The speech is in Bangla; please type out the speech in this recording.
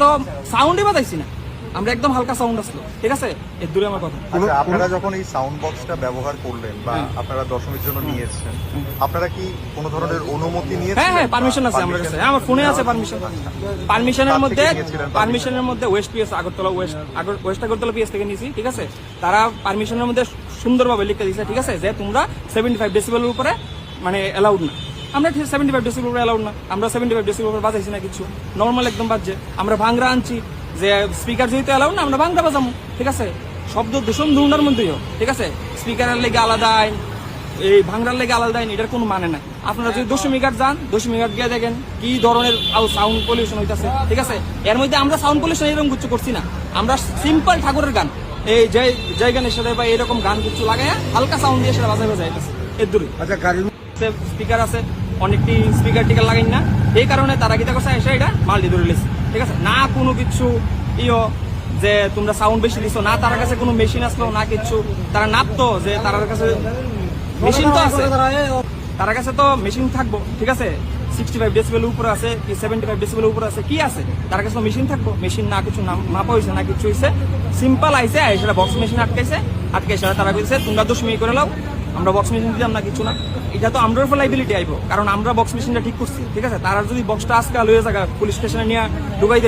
তো সাউন্ডই বাজাইছি না, আমরা একদম হালকা সাউন্ড আসলো, ঠিক আছে, এর দূরে আমার কথা। আচ্ছা, আপনারা যখন এই সাউন্ড বক্সটা ব্যবহার করলেন বা আপনারা দশমীর জন্য নিয়েছেন, আপনারা কি কোনো ধরনের অনুমতি নিয়েছেন? হ্যাঁ, পারমিশন আছে আমার কাছে, আমার ফোনে আছে পারমিশন। পারমিশনের মধ্যে West PS Agartala West Agartala PS থেকে নিয়েছি, ঠিক আছে। তারা পারমিশনের মধ্যে সুন্দরভাবে লিখে দিয়েছে, ঠিক আছে, যে তোমরা 75 ডেসিবেলের উপরে মানে অ্যালাউড না। আমরা 75 ডেসিবেল উপরে অ্যালাউড না, আমরা 75 ডেসিবেল উপরে বাজাইছি না কিছু, নর্মাল একদম বাজছে। আমরা ভাংরা আনছি, যে স্পিকার যেহেতু অ্যালাউড না আমরা ভাংরা বাজামু, ঠিক আছে। শব্দ দূষণ দুটার মধ্যেই হোক, ঠিক আছে, স্পিকারের লেগে আলাদা আইন, এই ভাংরার লেগে আলাদা আইন, এটার কোনো মানে নাই। আপনারা যদি দশমী ঘাট যান, দশমী ঘাট গিয়ে দেখেন কি ধরনের সাউন্ড পলিউশন হইতেছে, ঠিক আছে। এর মধ্যে আমরা সাউন্ড পলিউশন এরকম কিছু করছি না, আমরা সিম্পল ঠাকুরের গান, এই যে গানের সাথে বা এরকম গান কিছু লাগায় হালকা সাউন্ড দিয়ে সেটা বাজায় যাইতেছে এর দূরে। আচ্ছা, গাড়ির স্পিকার আছে, অনেকটি স্পিকার টিকার লাগাই না, এই কারণে তারা কিতা করছে এসে এটা মাল্টি ধরে লিস, ঠিক আছে। না কোনো কিছু যে তোমরা সাউন্ড বেশি দিছো না, তার কাছে কোনো মেশিন আসলো না কিছু, তারা নাপতো যে তার কাছে মেশিন তো আছে, তার কাছে তো মেশিন থাকবো, ঠিক আছে। 65 ডেসিবেল উপরে আছে কি 75 ডেসিবেল উপরে আছে কি আছে, তার কাছে তো মেশিন থাকবো। মেশিন না কিছু মাপা হয়েছে না কিছু হয়েছে, সিম্পল আইসে সেটা বক্স মেশিন আটকাইছে সেটা তারা বলছে তোমরা 10 মিনিট করে লাও, আমরা বক্স মেশিন দিলাম না কিছু না। এটা তো আমরার উপর লাইবিলিটি আইবো, কারণ আমরা বক্স মেশিনটা ঠিক করছি, ঠিক আছে। তারা যদি বক্সটা আজকাল হয়ে যায় পুলিশ স্টেশনে নিয়ে ঢুকাই দেয়,